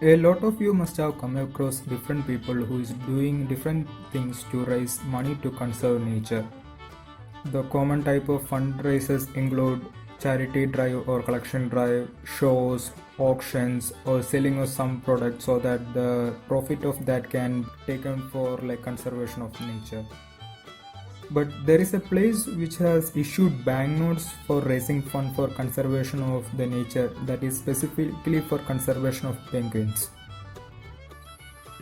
A lot of you must have come across different people who is doing different things to raise money to conserve nature. The common type of fundraisers include charity drive or collection drive, shows, auctions, or selling of some product so that the profit of that can be taken for like conservation of nature. But there is a place which has issued banknotes for raising fund for conservation of the nature, that is specifically for conservation of penguins.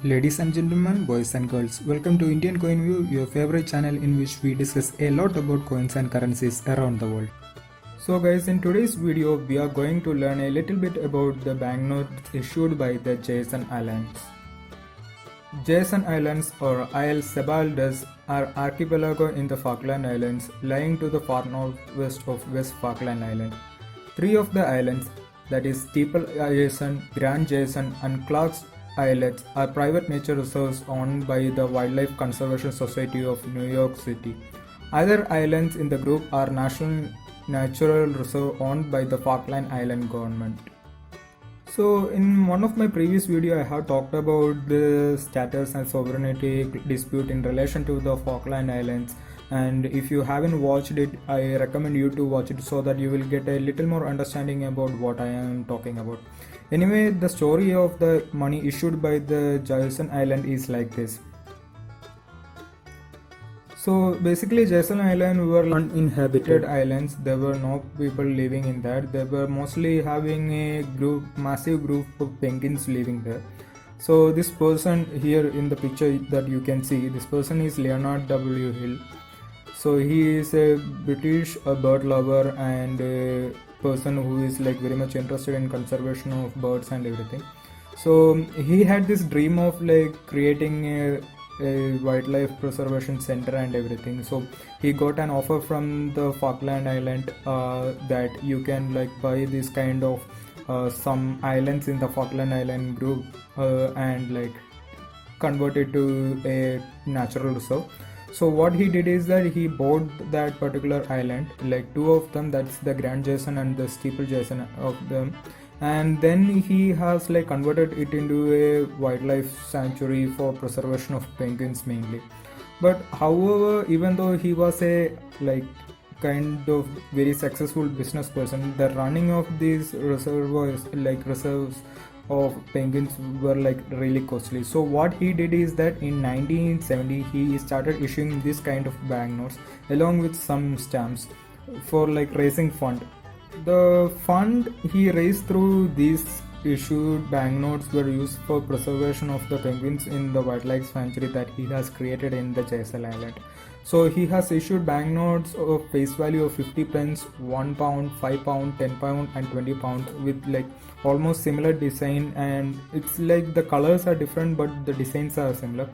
Ladies and gentlemen, boys and girls, welcome to Indian Coin View, your favorite channel in which we discuss a lot about coins and currencies around the world. So guys, in today's video we are going to learn a little bit about the banknotes issued by the Jason Islands. Jason Islands or Isle Sebaldus are archipelago in the Falkland Islands, lying to the far northwest of West Falkland Island. Three of the islands, that is Steeple Jason, Grand Jason and Clark's Islets, are private nature reserves owned by the Wildlife Conservation Society of New York City. Other islands in the group are National Natural Reserve owned by the Falkland Island government. So in one of my previous video I have talked about the status and sovereignty dispute in relation to the Falkland Islands, and if you haven't watched it I recommend you to watch it so that you will get a little more understanding about what I am talking about. Anyway, the story of the money issued by the Jason Island is like this. So basically Jason Island were uninhabited islands. There were no people living in that. They were mostly having a massive group of penguins living there. So this person here in the picture that you can see, this person is Leonard W. Hill. So he is a British bird lover and a person who is like very much interested in conservation of birds and everything. So he had this dream of like creating a wildlife preservation center and everything. So he got an offer from the Falkland Island that you can like buy this kind of some islands in the Falkland Island group and like convert it to a natural reserve. So what he did is that he bought that particular island, like two of them, that's the Grand Jason and the Steeple Jason of them, and then he has like converted it into a wildlife sanctuary for preservation of penguins mainly. But however, even though he was a like kind of very successful business person, the running of these reservoirs like reserves of penguins were like really costly. So what he did is that in 1970 he started issuing this kind of banknotes along with some stamps for like raising fund. The fund he raised through these issued banknotes were used for preservation of the penguins in the wildlife sanctuary that he has created in the Jason Island. So he has issued banknotes of face value of 50 pence, 1 pound, 5 pound, 10 pound and 20 pound with like almost similar design, and it's like the colors are different but the designs are similar.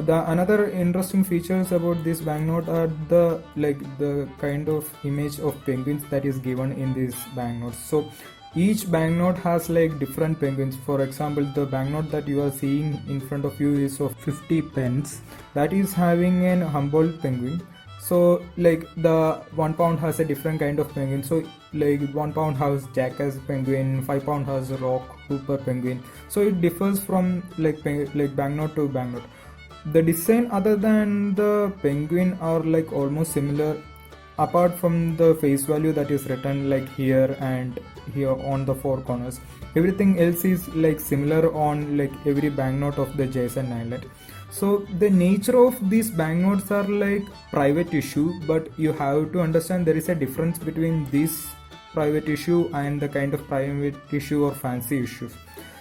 The another interesting features about this banknote are the like the kind of image of penguins that is given in these banknotes. So each banknote has like different penguins. For example, the banknote that you are seeing in front of you is of 50 pence, that is having an Humboldt penguin. So like the 1 pound has a different kind of penguin. So like 1 pound has jackass penguin, 5 pound has rock hooper penguin. So it differs from like banknote to banknote. The design other than the penguin are like almost similar, apart from the face value that is written like here and here on the four corners. Everything else is like similar on like every banknote of the Jason Island. So the nature of these banknotes are like private issue, but you have to understand there is a difference between this private issue and the kind of private issue or fancy issues.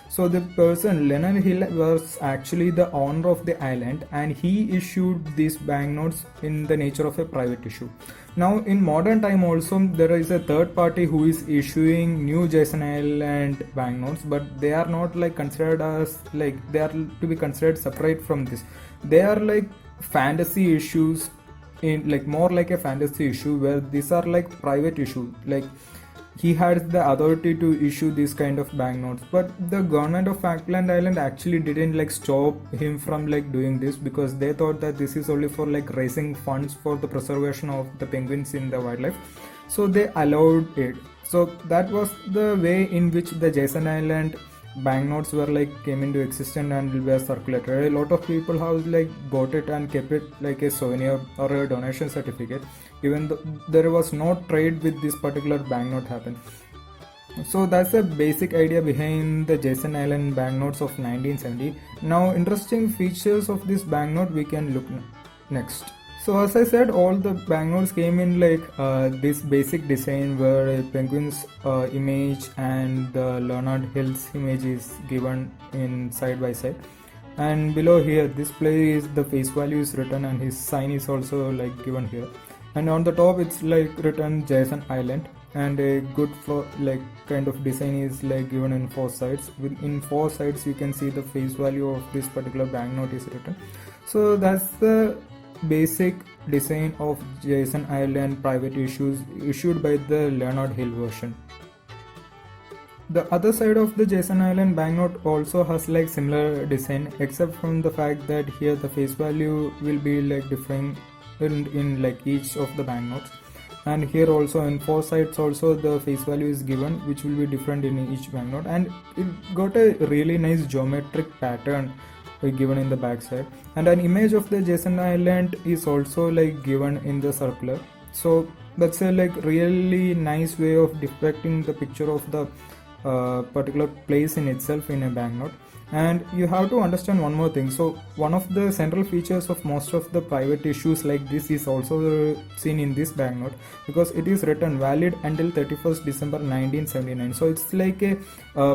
So the person Leonard Hill was actually the owner of the island and he issued these banknotes in the nature of a private issue. Now in modern time also there is a third party who is issuing new Jason Island banknotes, but they are not like considered as like they are to be considered separate from this. They are like fantasy issues, in like more like a fantasy issue, where these are like private issue. Like he had the authority to issue these kind of banknotes, but the government of Falkland Island actually didn't like stop him from like doing this, because they thought that this is only for like raising funds for the preservation of the penguins in the wildlife, so they allowed it. So that was the way in which the Jason Island banknotes were like came into existence and were circulated. A lot of people have like bought it and kept it like a souvenir or a donation certificate, even though there was no trade with this particular banknote happened. So that's the basic idea behind the Jason Island banknotes of 1970. Now, interesting features of this banknote we can look next. So as I said, all the banknotes came in like this basic design where a penguin's image and the Leonard Hill's image is given in side by side. And below here, this place the face value is written and his sign is also like given here. And on the top, it's like written Jason Island, and a good like kind of design is like given in 4 sides. In 4 sides, you can see the face value of this particular banknote is written. So that's the basic design of Jason Island private issues issued by the Leonard Hill version. The other side of the Jason Island banknote also has like similar design, except from the fact that here the face value will be like different in like each of the banknotes, and here also in 4 sides also the face value is given, which will be different in each banknote, and it got a really nice geometric pattern given in the back side, and an image of the Jason Island is also like given in the circular. So that's a like really nice way of depicting the picture of the particular place in itself in a banknote. And you have to understand one more thing. So one of the central features of most of the private issues like this is also seen in this banknote, because it is written valid until 31st December 1979. So it's like a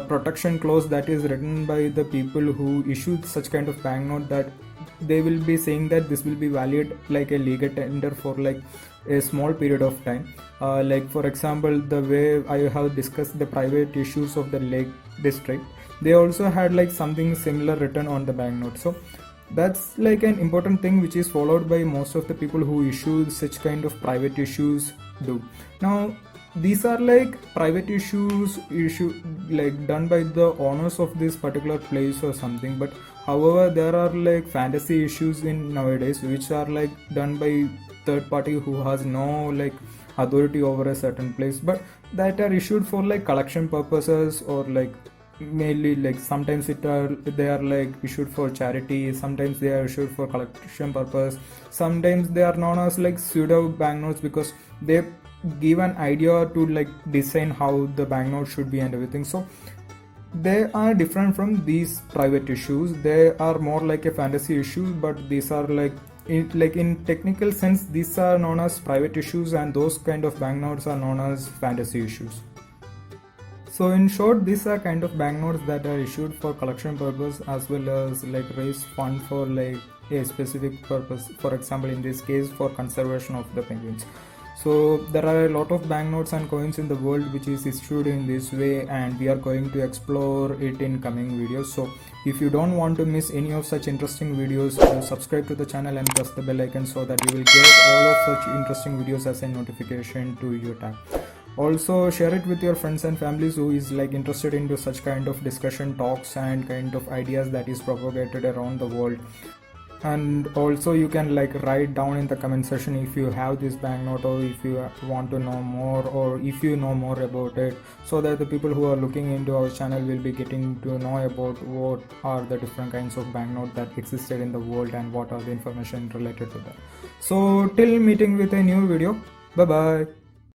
protection clause that is written by the people who issued such kind of banknote, that they will be saying that this will be valid like a legal tender for like a small period of time. Like for example, the way I have discussed the private issues of the Lake District, they also had like something similar written on the banknote. So that's like an important thing which is followed by most of the people who issue such kind of private issues do. Now these are like private issues like done by the owners of this particular place or something, but however there are like fantasy issues in nowadays which are like done by third party who has no like authority over a certain place, but that are issued for like collection purposes, or like mainly like sometimes they are like issued for charity, sometimes they are issued for collection purpose, sometimes they are known as like pseudo banknotes because they give an idea to like design how the banknote should be and everything. So they are different from these private issues. They are more like a fantasy issue, but these are like in technical sense these are known as private issues, and those kind of banknotes are known as fantasy issues. So in short, these are kind of banknotes that are issued for collection purpose as well as like raise fund for like a specific purpose. For example, in this case for conservation of the penguins. So there are a lot of banknotes and coins in the world which is issued in this way, and we are going to explore it in coming videos. So if you don't want to miss any of such interesting videos, subscribe to the channel and press the bell icon so that you will get all of such interesting videos as a notification to your tab. Also share it with your friends and families who is like interested into such kind of discussion talks and kind of ideas that is propagated around the world. And also you can like write down in the comment section if you have this banknote, or if you want to know more, or if you know more about it, so that the people who are looking into our channel will be getting to know about what are the different kinds of banknote that existed in the world and what are the information related to that. So till meeting with a new video, bye bye.